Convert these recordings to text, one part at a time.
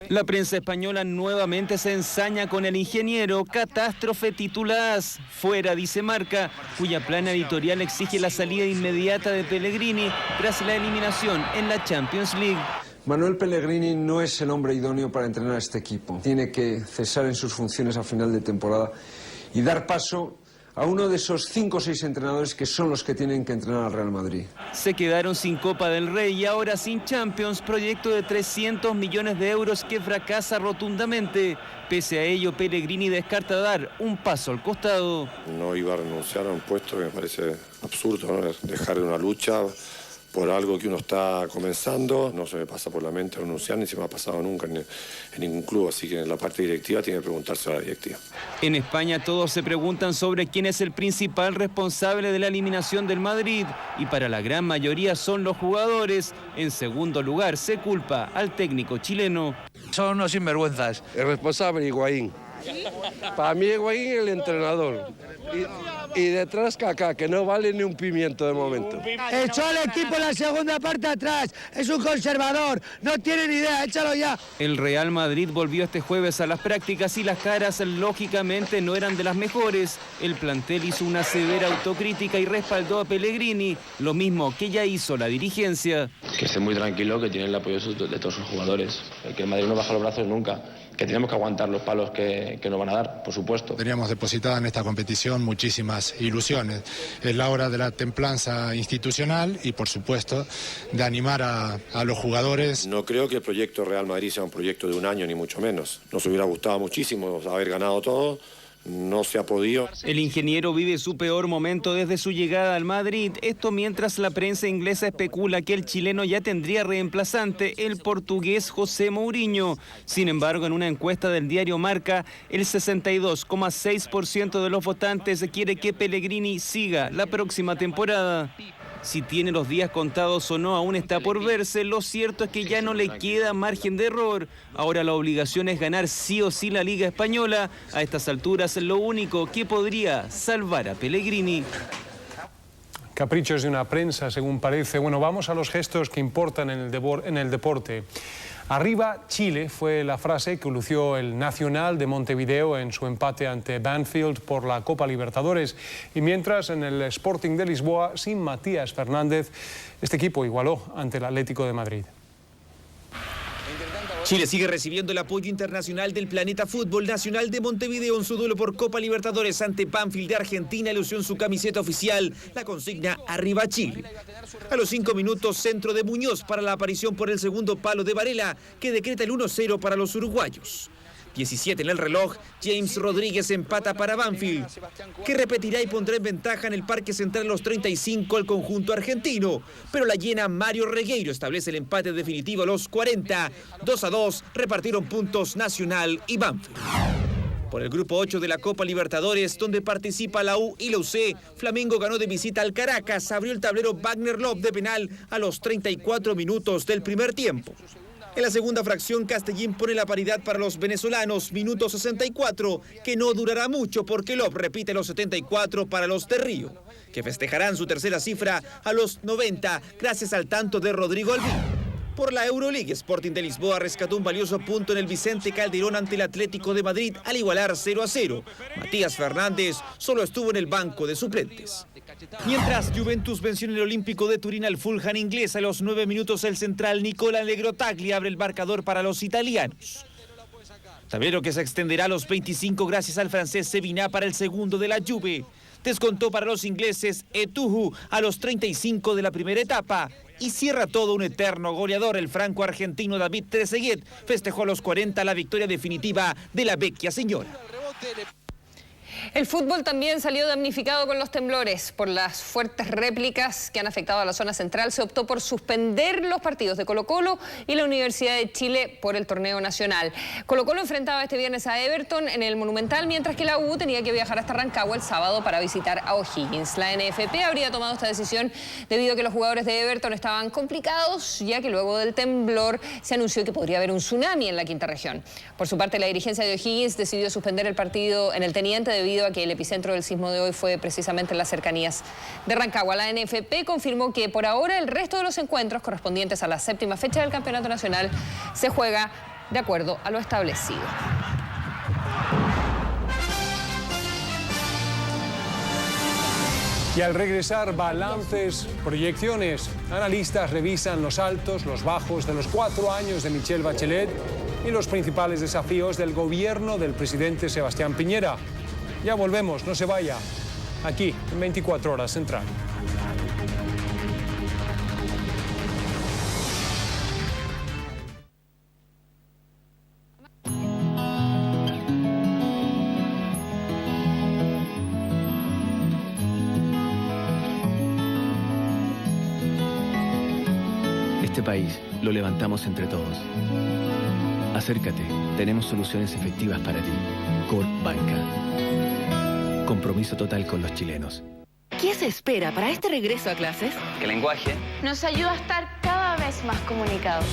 La prensa española nuevamente se ensaña con el ingeniero. Catástrofe titulaz. Fuera, dice Marca, cuya plana editorial exige la salida inmediata de Pellegrini tras la eliminación en la Champions League. Manuel Pellegrini no es el hombre idóneo para entrenar a este equipo. Tiene que cesar en sus funciones a final de temporada y dar paso a uno de esos 5 o 6 entrenadores que son los que tienen que entrenar al Real Madrid. Se quedaron sin Copa del Rey y ahora sin Champions, proyecto de 300 millones de euros que fracasa rotundamente. Pese a ello, Pellegrini descarta dar un paso al costado. No iba a renunciar a un puesto que me parece absurdo, ¿no? Dejar una lucha por algo que uno está comenzando. No se me pasa por la mente renunciar, ni se me ha pasado nunca en ningún club, así que en la parte directiva tiene que preguntarse a la directiva. En España todos se preguntan sobre quién es el principal responsable de la eliminación del Madrid y para la gran mayoría son los jugadores. En segundo lugar se culpa al técnico chileno. Son unos sinvergüenzas. El responsable Higuaín. Para mí Higuaín es el entrenador. Y detrás Kaká, que no vale ni un pimiento de momento. Echó al equipo en la segunda parte atrás. Es un conservador. No tiene ni idea. Échalo ya. El Real Madrid volvió este jueves a las prácticas y las caras lógicamente no eran de las mejores. El plantel hizo una severa autocrítica y respaldó a Pellegrini, lo mismo que ya hizo la dirigencia. Que esté muy tranquilo, que tiene el apoyo de todos sus jugadores. Que el Madrid no baja los brazos nunca. Que tenemos que aguantar los palos que nos van a dar, por supuesto. Teníamos depositada en esta competición muchísimas ilusiones. Es la hora de la templanza institucional y, por supuesto, de animar a los jugadores. No creo que el proyecto Real Madrid sea un proyecto de un año, ni mucho menos. Nos hubiera gustado muchísimo haber ganado todo. No se ha podido. El ingeniero vive su peor momento desde su llegada al Madrid. Esto mientras la prensa inglesa especula que el chileno ya tendría reemplazante, el portugués José Mourinho. Sin embargo, en una encuesta del diario Marca, el 62,6% de los votantes quiere que Pellegrini siga la próxima temporada. Si tiene los días contados o no aún está por verse. Lo cierto es que ya no le queda margen de error. Ahora la obligación es ganar sí o sí la Liga Española. A estas alturas lo único que podría salvar a Pellegrini. Caprichos de una prensa, según parece. Bueno, vamos a los gestos que importan en el deporte. Arriba Chile fue la frase que lució el Nacional de Montevideo en su empate ante Banfield por la Copa Libertadores. Y mientras en el Sporting de Lisboa, sin Matías Fernández, este equipo igualó ante el Atlético de Madrid. Chile sigue recibiendo el apoyo internacional del Planeta Fútbol. Nacional de Montevideo en su duelo por Copa Libertadores ante Banfield de Argentina lució en su camiseta oficial la consigna Arriba Chile. A los 5 minutos, centro de Muñoz para la aparición por el segundo palo de Varela, que decreta el 1-0 para los uruguayos. 17 en el reloj, James Rodríguez empata para Banfield, que repetirá y pondrá en ventaja en el Parque Central los 35 al conjunto argentino. Pero la llena Mario Regueiro establece el empate definitivo a los 40. 2-2 repartieron puntos Nacional y Banfield. Por el grupo 8 de la Copa Libertadores, donde participa la U y la UC, Flamengo ganó de visita al Caracas, abrió el tablero Wagner Love de penal a los 34 minutos del primer tiempo. En la segunda fracción, Castellín pone la paridad para los venezolanos, minuto 64, que no durará mucho porque Love repite los 74 para los de Río, que festejarán su tercera cifra a los 90 gracias al tanto de Rodrigo Alvim. Por la Euroleague, Sporting de Lisboa rescató un valioso punto en el Vicente Calderón ante el Atlético de Madrid al igualar 0-0. Matías Fernández solo estuvo en el banco de suplentes. Mientras Juventus venció en el Olímpico de Turín al Fulham inglés, a los 9 minutos el central Nicola Negrotagli abre el marcador para los italianos. Tablero que se extenderá a los 25 gracias al francés Sevilla para el segundo de la Juve. Descontó para los ingleses Etuhu a los 35 de la primera etapa. Y cierra todo un eterno goleador, el franco-argentino David Trezeguet. Festejó a los 40 la victoria definitiva de la vecchia señora. El fútbol también salió damnificado con los temblores. Por las fuertes réplicas que han afectado a la zona central, se optó por suspender los partidos de Colo-Colo y la Universidad de Chile por el torneo nacional. Colo-Colo enfrentaba este viernes a Everton en el Monumental, mientras que la U tenía que viajar hasta Rancagua el sábado para visitar a O'Higgins. La NFP habría tomado esta decisión debido a que los jugadores de Everton estaban complicados, ya que luego del temblor se anunció que podría haber un tsunami en la quinta región. Por su parte, la dirigencia de O'Higgins decidió suspender el partido en el Teniente debido a que el epicentro del sismo de hoy fue precisamente en las cercanías de Rancagua. La NFP confirmó que por ahora el resto de los encuentros correspondientes a la séptima fecha del Campeonato Nacional se juega de acuerdo a lo establecido. Y al regresar, balances, proyecciones. Analistas revisan los altos, los bajos de los 4 años de Michelle Bachelet y los principales desafíos del gobierno del presidente Sebastián Piñera. Ya volvemos, no se vaya. Aquí, en 24 Horas Central. Este país lo levantamos entre todos. Acércate, tenemos soluciones efectivas para ti. Corp Banca. Compromiso total con los chilenos. ¿Qué se espera para este regreso a clases? Que el lenguaje nos ayuda a estar cada vez más comunicados.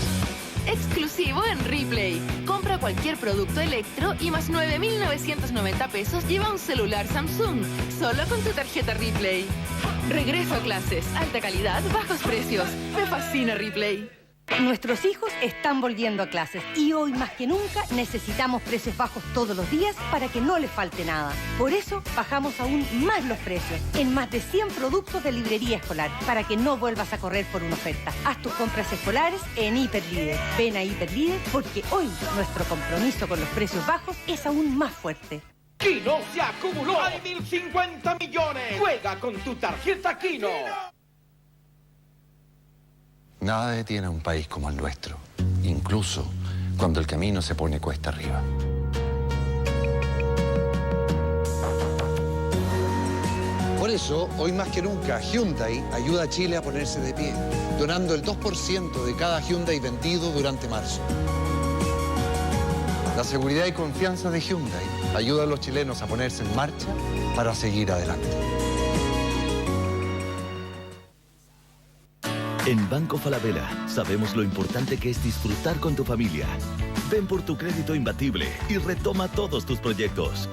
Exclusivo en Ripley. Compra cualquier producto Electro y más 9.990 pesos lleva un celular Samsung. Solo con tu tarjeta Ripley. Regreso a clases. Alta calidad, bajos precios. Me fascina Ripley. Nuestros hijos están volviendo a clases y hoy más que nunca necesitamos precios bajos todos los días para que no les falte nada. Por eso bajamos aún más los precios en más de 100 productos de librería escolar para que no vuelvas a correr por una oferta. Haz tus compras escolares en Hiperlíder. Ven a Hiperlíder porque hoy nuestro compromiso con los precios bajos es aún más fuerte. Kino se acumuló. Hay 1.050 millones. Juega con tu tarjeta Kino. Nada detiene a un país como el nuestro, incluso cuando el camino se pone cuesta arriba. Por eso, hoy más que nunca, Hyundai ayuda a Chile a ponerse de pie, donando el 2% de cada Hyundai vendido durante marzo. La seguridad y confianza de Hyundai ayuda a los chilenos a ponerse en marcha para seguir adelante. En Banco Falabella sabemos lo importante que es disfrutar con tu familia. Ven por tu crédito imbatible y retoma todos tus proyectos.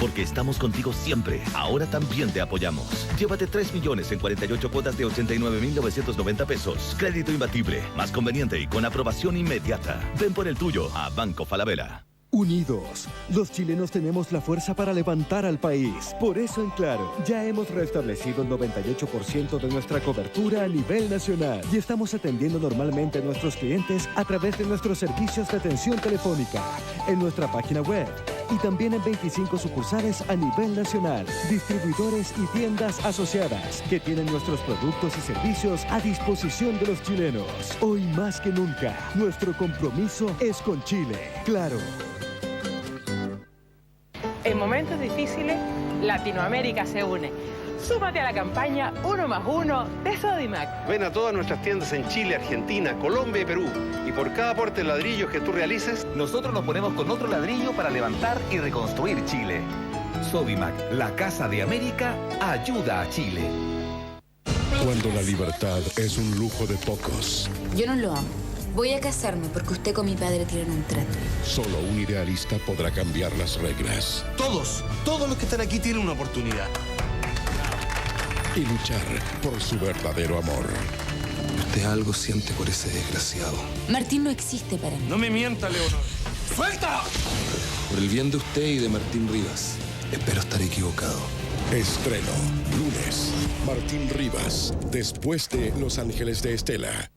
Porque estamos contigo siempre, ahora también te apoyamos. Llévate 3 millones en 48 cuotas de 89.990 pesos. Crédito imbatible, más conveniente y con aprobación inmediata. Ven por el tuyo a Banco Falabella. Unidos, los chilenos tenemos la fuerza para levantar al país. Por eso en Claro, ya hemos restablecido el 98% de nuestra cobertura a nivel nacional y estamos atendiendo normalmente a nuestros clientes a través de nuestros servicios de atención telefónica, en nuestra página web y también en 25 sucursales a nivel nacional, distribuidores y tiendas asociadas que tienen nuestros productos y servicios a disposición de los chilenos. Hoy más que nunca, nuestro compromiso es con Chile. Claro. En momentos difíciles, Latinoamérica se une. Súmate a la campaña 1+1 de Sodimac. Ven a todas nuestras tiendas en Chile, Argentina, Colombia y Perú. Y por cada aporte de ladrillos que tú realices, nosotros nos ponemos con otro ladrillo para levantar y reconstruir Chile. Sodimac, la Casa de América, ayuda a Chile. Cuando la libertad es un lujo de pocos. Yo no lo amo. Voy a casarme porque usted con mi padre tienen un trato. Solo un idealista podrá cambiar las reglas. Todos los que están aquí tienen una oportunidad. Y luchar por su verdadero amor. Usted algo siente por ese desgraciado. Martín no existe para mí. No me mienta, Leonor. ¡Suelta! Por el bien de usted y de Martín Rivas, espero estar equivocado. Estreno, lunes. Martín Rivas, después de Los Ángeles de Estela.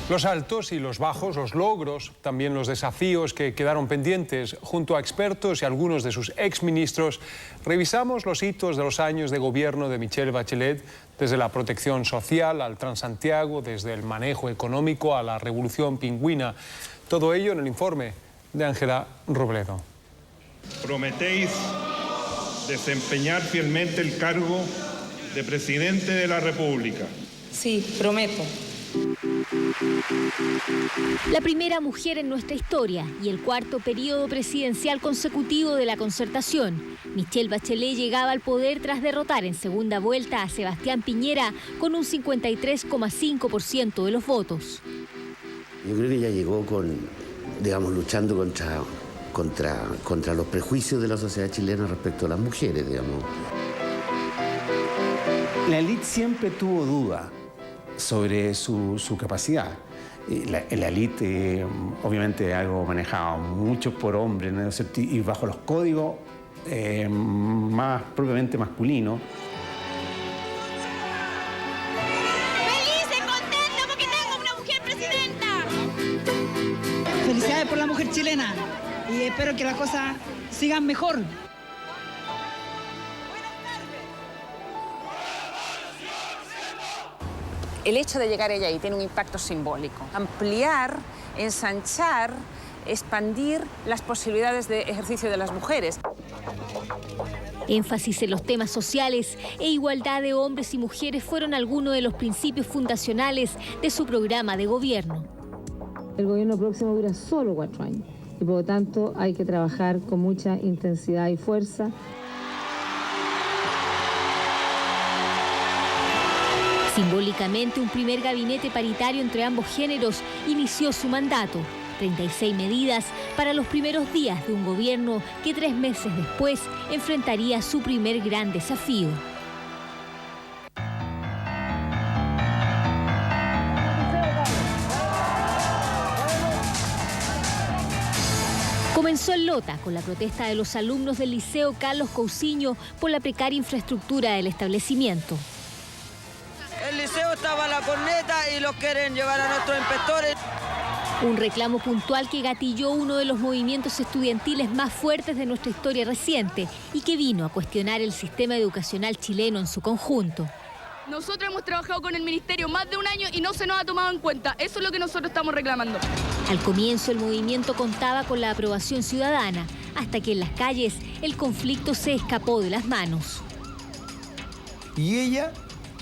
Los altos y los bajos, los logros, también los desafíos que quedaron pendientes. Junto a expertos y algunos de sus exministros, revisamos los hitos de los años de gobierno de Michelle Bachelet, desde la protección social al Transantiago, desde el manejo económico a la revolución pingüina. Todo ello en el informe de Ángela Robledo. ¿Prometéis desempeñar fielmente el cargo de presidente de la República? Sí, prometo. La primera mujer en nuestra historia y el cuarto periodo presidencial consecutivo de la Concertación. Michelle Bachelet llegaba al poder tras derrotar en segunda vuelta a Sebastián Piñera con un 53,5% de los votos. Yo creo que ella llegó luchando contra los prejuicios de la sociedad chilena respecto a las mujeres, La élite siempre tuvo duda sobre su capacidad. La élite, obviamente, es algo manejado mucho por hombres, ¿no? Y bajo los códigos más propiamente masculinos. ¡Feliz y contenta porque tengo una mujer presidenta! Felicidades por la mujer chilena y espero que las cosas sigan mejor. El hecho de llegar ella ahí tiene un impacto simbólico. Ampliar, ensanchar, expandir las posibilidades de ejercicio de las mujeres. Énfasis en los temas sociales e igualdad de hombres y mujeres fueron algunos de los principios fundacionales de su programa de gobierno. El gobierno próximo dura solo 4 años y por lo tanto hay que trabajar con mucha intensidad y fuerza. Simbólicamente, un primer gabinete paritario entre ambos géneros inició su mandato. 36 medidas para los primeros días de un gobierno que 3 meses después enfrentaría su primer gran desafío. Comenzó en Lota con la protesta de los alumnos del Liceo Carlos Cousiño por la precaria infraestructura del establecimiento. El liceo estaba a la corneta y los quieren llevar a nuestros inspectores. Un reclamo puntual que gatilló uno de los movimientos estudiantiles más fuertes de nuestra historia reciente y que vino a cuestionar el sistema educacional chileno en su conjunto. Nosotros hemos trabajado con el ministerio más de 1 año y no se nos ha tomado en cuenta. Eso es lo que nosotros estamos reclamando. Al comienzo el movimiento contaba con la aprobación ciudadana, hasta que en las calles el conflicto se escapó de las manos. Y ella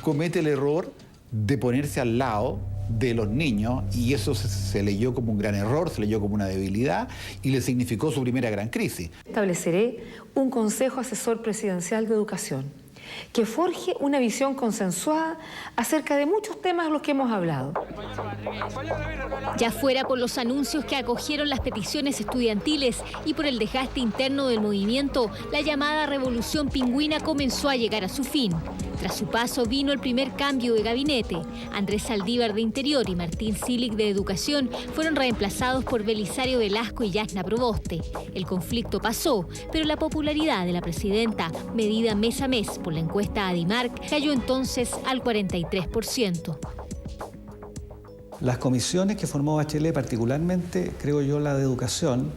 comete el error de ponerse al lado de los niños y eso se leyó como un gran error, se leyó como una debilidad y le significó su primera gran crisis. Estableceré un Consejo Asesor Presidencial de Educación que forje una visión consensuada acerca de muchos temas de los que hemos hablado. Ya fuera por los anuncios que acogieron las peticiones estudiantiles y por el desgaste interno del movimiento, la llamada Revolución Pingüina comenzó a llegar a su fin. Tras su paso vino el primer cambio de gabinete. Andrés Saldívar de Interior y Martín Silic de Educación fueron reemplazados por Belisario Velasco y Yasna Proboste. El conflicto pasó, pero la popularidad de la presidenta, medida mes a mes por la encuesta Adimark, cayó entonces al 43%. Las comisiones que formó Bachelet, particularmente, creo yo, la de educación,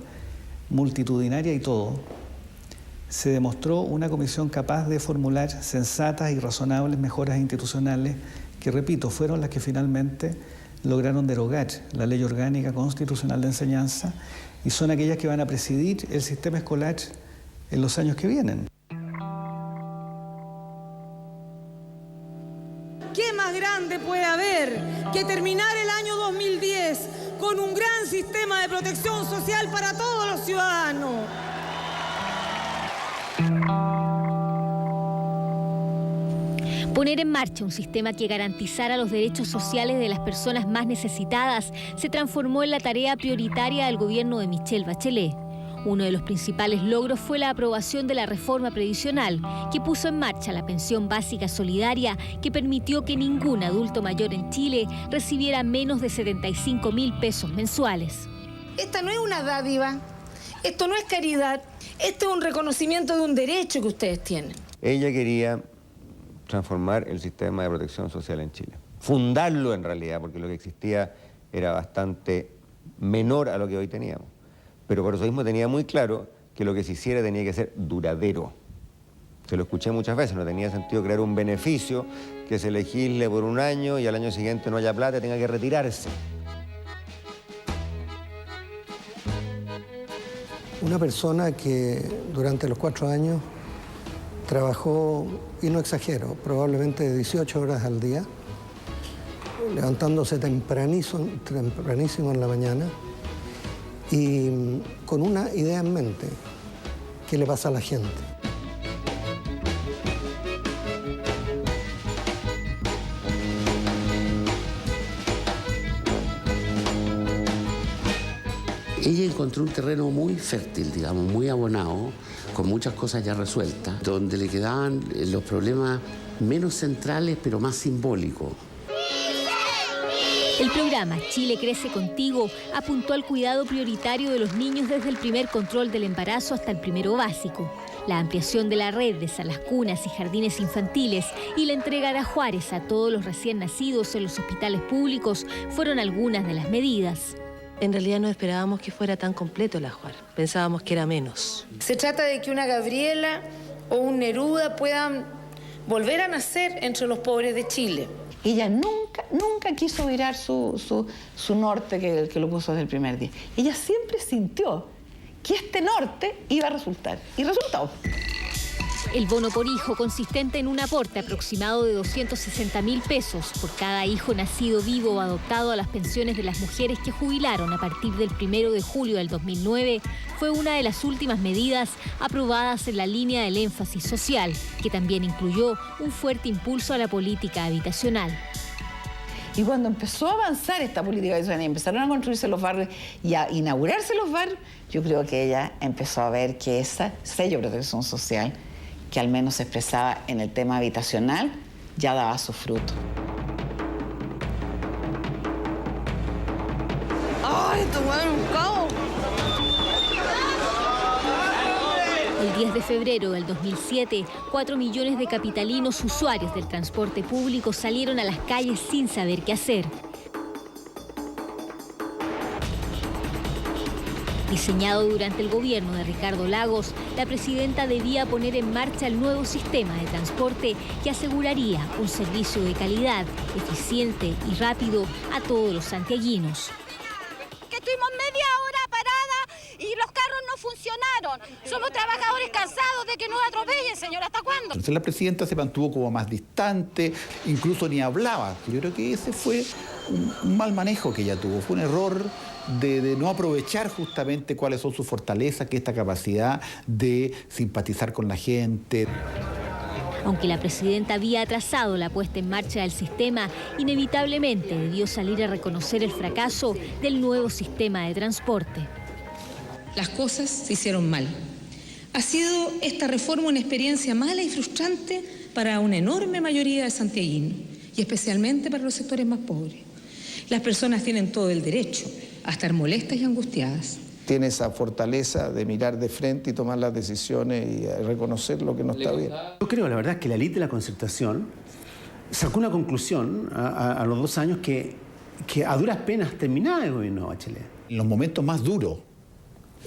multitudinaria y todo, se demostró una comisión capaz de formular sensatas y razonables mejoras institucionales que, repito, fueron las que finalmente lograron derogar la Ley Orgánica Constitucional de Enseñanza y son aquellas que van a presidir el sistema escolar en los años que vienen. ¿Qué más grande puede haber que terminar el año 2010 con un gran sistema de protección social para todos los ciudadanos? Poner en marcha un sistema que garantizara los derechos sociales de las personas más necesitadas se transformó en la tarea prioritaria del gobierno de Michelle Bachelet. Uno de los principales logros fue la aprobación de la reforma previsional, que puso en marcha la pensión básica solidaria, que permitió que ningún adulto mayor en Chile recibiera menos de 75.000 pesos mensuales. Esta no es una dádiva, esto no es caridad, esto es un reconocimiento de un derecho que ustedes tienen. Ella quería transformar el sistema de protección social en Chile. Fundarlo en realidad, porque lo que existía era bastante menor a lo que hoy teníamos. Pero por eso mismo tenía muy claro que lo que se hiciera tenía que ser duradero. Se lo escuché muchas veces, no tenía sentido crear un beneficio que se legisle por 1 año y al año siguiente no haya plata y tenga que retirarse. Una persona que durante los 4 años trabajó, y no exagero, probablemente 18 horas al día, levantándose tempranísimo en la mañana y con una idea en mente: ¿qué le pasa a la gente? Ella encontró un terreno muy fértil, digamos, muy abonado, con muchas cosas ya resueltas, donde le quedaban los problemas menos centrales, pero más simbólicos. El programa Chile Crece Contigo apuntó al cuidado prioritario de los niños desde el primer control del embarazo hasta el primero básico, la ampliación de la red de salas cunas y jardines infantiles y la entrega de ajuares a todos los recién nacidos en los hospitales públicos fueron algunas de las medidas. En realidad no esperábamos que fuera tan completo el ajuar, pensábamos que era menos. Se trata de que una Gabriela o un Neruda puedan volver a nacer entre los pobres de Chile. Ella nunca quiso virar su norte que lo puso desde el primer día. Ella siempre sintió que este norte iba a resultar. Y resultó. El bono por hijo, consistente en un aporte aproximado de 260.000 pesos por cada hijo nacido vivo o adoptado a las pensiones de las mujeres que jubilaron a partir del 1 de julio del 2009, fue una de las últimas medidas aprobadas en la línea del énfasis social, que también incluyó un fuerte impulso a la política habitacional. Y cuando empezó a avanzar esta política habitacional y empezaron a construirse los barrios y a inaugurarse los barrios, yo creo que ella empezó a ver que ese sello de protección social, que al menos se expresaba en el tema habitacional, ya daba su fruto. ¡Ay, esto es un caos! El 10 de febrero del 2007, 4 millones de capitalinos usuarios del transporte público salieron a las calles sin saber qué hacer. Diseñado durante el gobierno de Ricardo Lagos, la presidenta debía poner en marcha el nuevo sistema de transporte que aseguraría un servicio de calidad, eficiente y rápido a todos los santiaguinos. Que estuvimos media hora parada y los carros no funcionaron. Somos trabajadores cansados de que nos atropellen, señora. ¿Hasta cuándo? Entonces la presidenta se mantuvo como más distante, incluso ni hablaba. Yo creo que ese fue un mal manejo que ella tuvo, fue un error de no aprovechar justamente cuáles son sus fortalezas, que esta capacidad de simpatizar con la gente. Aunque la presidenta había atrasado la puesta en marcha del sistema, inevitablemente debió salir a reconocer el fracaso del nuevo sistema de transporte. Las cosas se hicieron mal. Ha sido esta reforma una experiencia mala y frustrante para una enorme mayoría de santiaguinos y especialmente para los sectores más pobres. Las personas tienen todo el derecho a estar molestas y angustiadas. Tiene esa fortaleza de mirar de frente y tomar las decisiones y reconocer lo que no está bien. Yo creo, la verdad, que la élite de la concertación sacó una conclusión a los 2 años que a duras penas terminaba el gobierno de Bachelet. En los momentos más duros,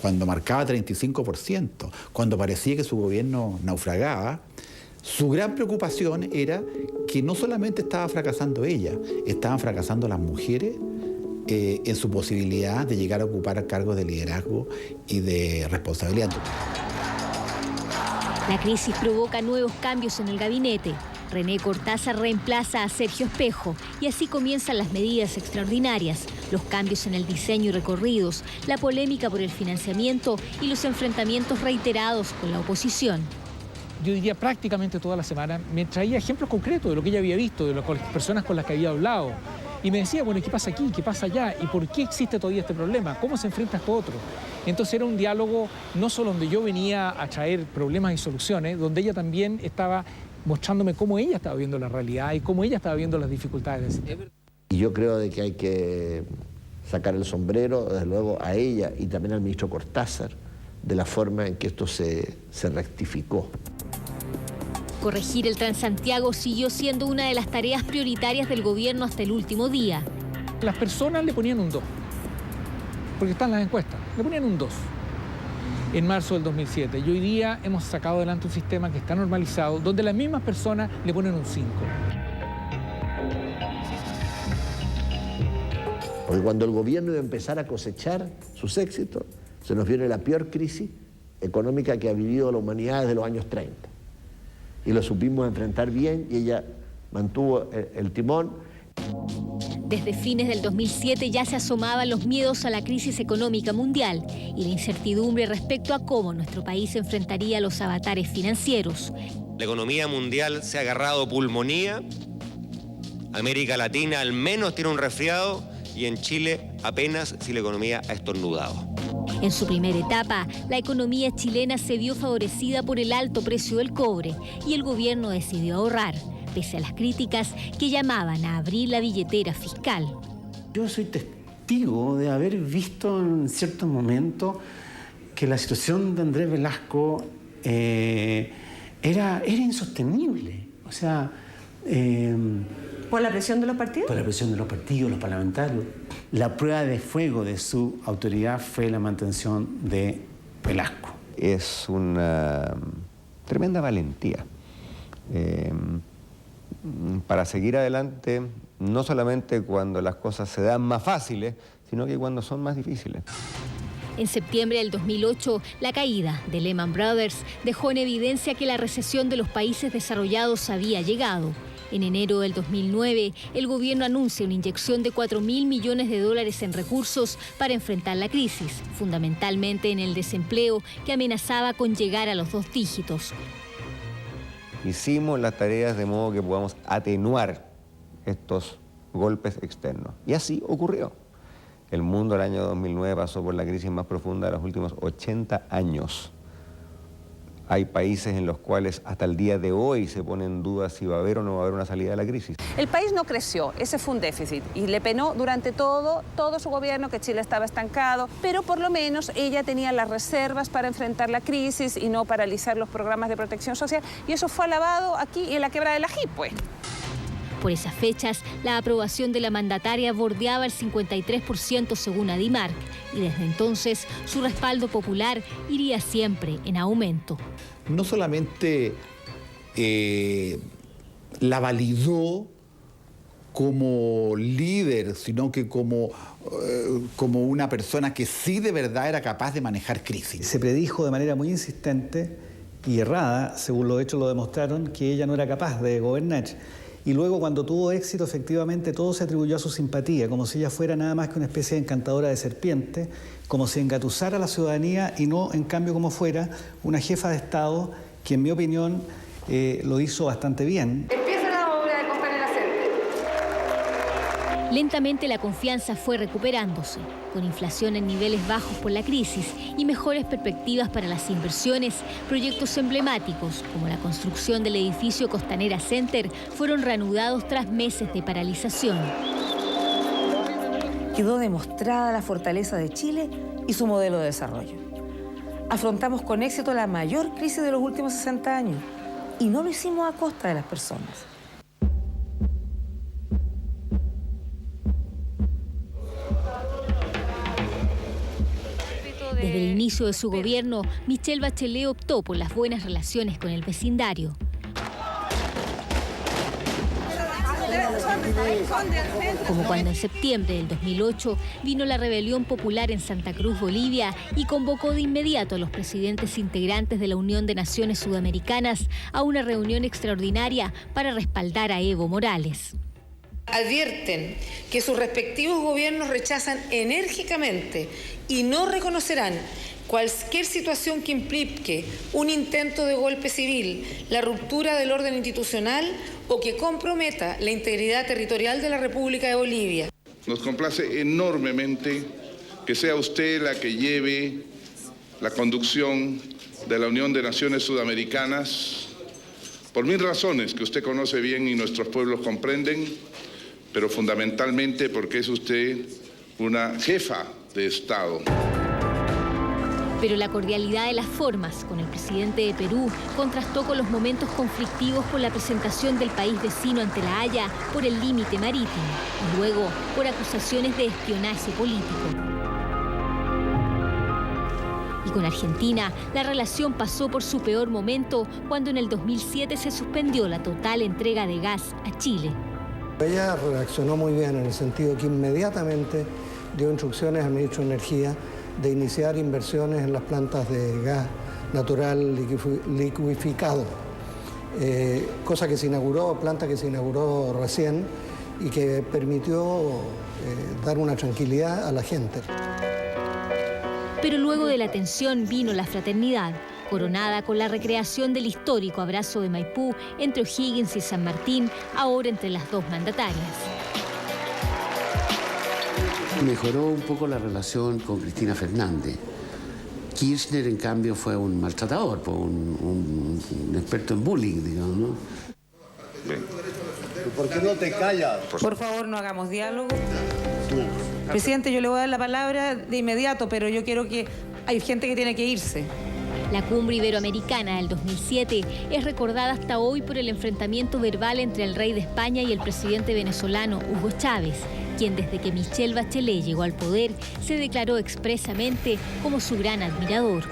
cuando marcaba 35%, cuando parecía que su gobierno naufragaba, su gran preocupación era que no solamente estaba fracasando ella, estaban fracasando las mujeres en su posibilidad de llegar a ocupar cargos de liderazgo y de responsabilidad. La crisis provoca nuevos cambios en el gabinete. René Cortázar reemplaza a Sergio Espejo y así comienzan las medidas extraordinarias, los cambios en el diseño y recorridos, la polémica por el financiamiento y los enfrentamientos reiterados con la oposición. Yo diría prácticamente toda la semana me traía ejemplos concretos de lo que ella había visto, de las personas con las que había hablado. Y me decía, bueno, ¿qué pasa aquí? ¿Qué pasa allá? ¿Y por qué existe todavía este problema? ¿Cómo se enfrenta esto otro? Entonces era un diálogo no solo donde yo venía a traer problemas y soluciones, donde ella también estaba mostrándome cómo ella estaba viendo la realidad y cómo ella estaba viendo las dificultades. Y yo creo de que hay que sacar el sombrero, desde luego, a ella y también al ministro Cortázar, de la forma en que esto se rectificó. Corregir el Transantiago siguió siendo una de las tareas prioritarias del gobierno hasta el último día. Las personas le ponían un 2, porque están las encuestas, le ponían un 2 en marzo del 2007. Y hoy día hemos sacado adelante un sistema que está normalizado, donde las mismas personas le ponen un 5. Porque cuando el gobierno iba a empezar a cosechar sus éxitos, se nos viene la peor crisis económica que ha vivido la humanidad desde los años 30. Y lo supimos enfrentar bien y ella mantuvo el timón. Desde fines del 2007 ya se asomaban los miedos a la crisis económica mundial y la incertidumbre respecto a cómo nuestro país enfrentaría los avatares financieros. La economía mundial se ha agarrado pulmonía, América Latina al menos tiene un resfriado y en Chile apenas si la economía ha estornudado. En su primera etapa, la economía chilena se vio favorecida por el alto precio del cobre y el gobierno decidió ahorrar, pese a las críticas que llamaban a abrir la billetera fiscal. Yo soy testigo de haber visto en ciertos momentos que la situación de Andrés Velasco era insostenible. O sea... ¿Por la presión de los partidos? Por la presión de los partidos, los parlamentarios. La prueba de fuego de su autoridad fue la mantención de Velasco. Es una tremenda valentía para seguir adelante, no solamente cuando las cosas se dan más fáciles, sino que cuando son más difíciles. En septiembre del 2008, la caída de Lehman Brothers dejó en evidencia que la recesión de los países desarrollados había llegado. En enero del 2009, el gobierno anuncia una inyección de $4.000 millones en recursos para enfrentar la crisis, fundamentalmente en el desempleo que amenazaba con llegar a los 2 dígitos. Hicimos las tareas de modo que podamos atenuar estos golpes externos. Y así ocurrió. El mundo el año 2009 pasó por la crisis más profunda de los últimos 80 años. Hay países en los cuales hasta el día de hoy se pone en duda si va a haber o no va a haber una salida de la crisis. El país no creció, ese fue un déficit y le penó durante todo su gobierno que Chile estaba estancado, pero por lo menos ella tenía las reservas para enfrentar la crisis y no paralizar los programas de protección social, y eso fue alabado aquí en la quebrada del Ají, pues. Por esas fechas, la aprobación de la mandataria bordeaba el 53% según Adimark, y desde entonces su respaldo popular iría siempre en aumento. No solamente la validó como líder, sino que como una persona que sí de verdad era capaz de manejar crisis. Se predijo de manera muy insistente y errada, según los hechos lo demostraron, que ella no era capaz de gobernar. Y luego, cuando tuvo éxito, efectivamente, todo se atribuyó a su simpatía, como si ella fuera nada más que una especie de encantadora de serpiente, como si engatusara a la ciudadanía y no, en cambio, como fuera una jefa de Estado que, en mi opinión, lo hizo bastante bien. Empieza la obra de Costanera Center. Lentamente la confianza fue recuperándose, con inflación en niveles bajos por la crisis y mejores perspectivas para las inversiones. Proyectos emblemáticos, como la construcción del edificio Costanera Center, fueron reanudados tras meses de paralización. Quedó demostrada la fortaleza de Chile y su modelo de desarrollo. Afrontamos con éxito la mayor crisis de los últimos 60 años y no lo hicimos a costa de las personas. Desde el inicio de su gobierno, Michelle Bachelet optó por las buenas relaciones con el vecindario. Como cuando en septiembre del 2008 vino la rebelión popular en Santa Cruz, Bolivia, y convocó de inmediato a los presidentes integrantes de la Unión de Naciones Sudamericanas a una reunión extraordinaria para respaldar a Evo Morales. Advierten que sus respectivos gobiernos rechazan enérgicamente y no reconocerán cualquier situación que implique un intento de golpe civil, la ruptura del orden institucional o que comprometa la integridad territorial de la República de Bolivia. Nos complace enormemente que sea usted la que lleve la conducción de la Unión de Naciones Sudamericanas, por 1000 razones que usted conoce bien y nuestros pueblos comprenden, pero fundamentalmente porque es usted una jefa de Estado. Pero la cordialidad de las formas con el presidente de Perú contrastó con los momentos conflictivos por la presentación del país vecino ante La Haya por el límite marítimo y luego por acusaciones de espionaje político. Y con Argentina, la relación pasó por su peor momento cuando en el 2007 se suspendió la total entrega de gas a Chile. Ella reaccionó muy bien en el sentido que inmediatamente dio instrucciones al ministro de Energía de iniciar inversiones en las plantas de gas natural liquificado, cosa que se inauguró, planta que se inauguró recién y que permitió dar una tranquilidad a la gente. Pero luego de la tensión vino la fraternidad, coronada con la recreación del histórico abrazo de Maipú entre O'Higgins y San Martín, ahora entre las dos mandatarias. Mejoró un poco la relación con Cristina Fernández. Kirchner, en cambio, fue un maltratador, un experto en bullying, digamos, ¿no? ¿Por qué no te callas? Por favor, no hagamos diálogo. Presidente, yo le voy a dar la palabra de inmediato, pero yo quiero que... Hay gente que tiene que irse. La cumbre iberoamericana del 2007 es recordada hasta hoy por el enfrentamiento verbal entre el rey de España y el presidente venezolano Hugo Chávez, quien desde que Michelle Bachelet llegó al poder se declaró expresamente como su gran admirador.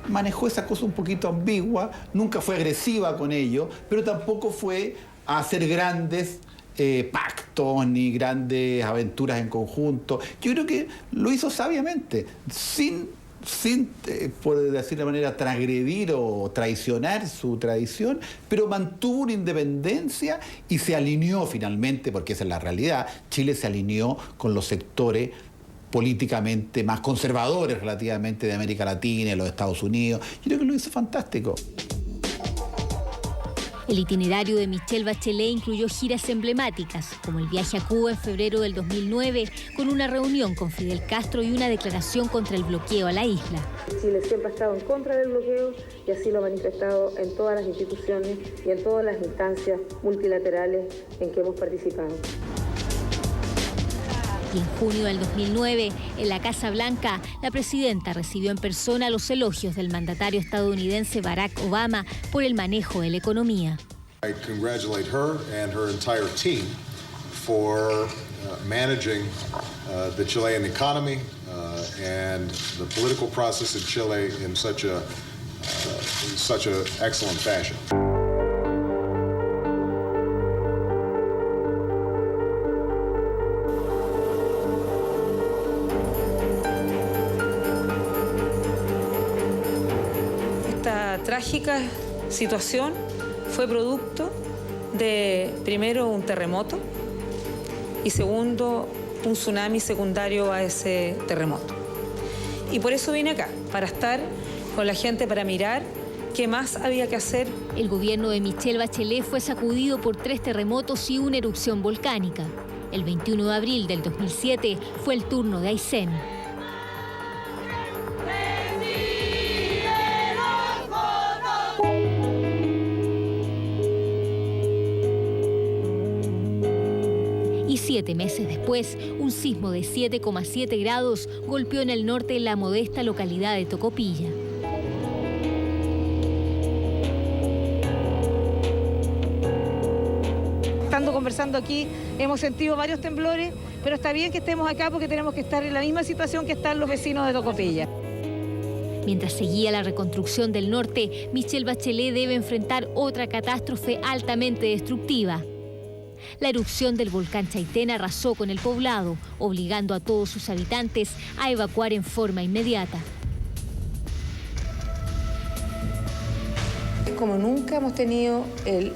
Manejó esa cosa un poquito ambigua, nunca fue agresiva con ello, pero tampoco fue a hacer grandes pactos ni grandes aventuras en conjunto. Yo creo que lo hizo sabiamente, sin por decir de manera, transgredir o traicionar su tradición, pero mantuvo una independencia y se alineó finalmente, porque esa es la realidad. Chile se alineó con los sectores políticamente más conservadores relativamente de América Latina y los Estados Unidos. Yo creo que lo hizo fantástico. El itinerario de Michelle Bachelet incluyó giras emblemáticas, como el viaje a Cuba en febrero del 2009, con una reunión con Fidel Castro y una declaración contra el bloqueo a la isla. Chile siempre ha estado en contra del bloqueo y así lo ha manifestado en todas las instituciones y en todas las instancias multilaterales en que hemos participado. Y en junio del 2009, en la Casa Blanca, la presidenta recibió en persona los elogios del mandatario estadounidense Barack Obama por el manejo de la economía. I congratulate her and her entire team for managing the Chilean economy and the political process in Chile in such a excellent fashion. Esta trágica situación fue producto de, primero, un terremoto y segundo, un tsunami secundario a ese terremoto. Y por eso vine acá, para estar con la gente, para mirar qué más había que hacer. El gobierno de Michelle Bachelet fue sacudido por 3 terremotos y una erupción volcánica. El 21 de abril del 2007 fue el turno de Aysén. Y 7 meses después, un sismo de 7,7 grados golpeó en el norte la modesta localidad de Tocopilla. Estando conversando aquí, hemos sentido varios temblores, pero está bien que estemos acá porque tenemos que estar en la misma situación que están los vecinos de Tocopilla. Mientras seguía la reconstrucción del norte, Michelle Bachelet debe enfrentar otra catástrofe altamente destructiva. La erupción del volcán Chaitén arrasó con el poblado, obligando a todos sus habitantes a evacuar en forma inmediata. Como nunca hemos tenido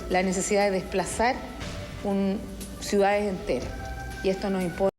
la necesidad de desplazar ciudades enteras, y esto nos impone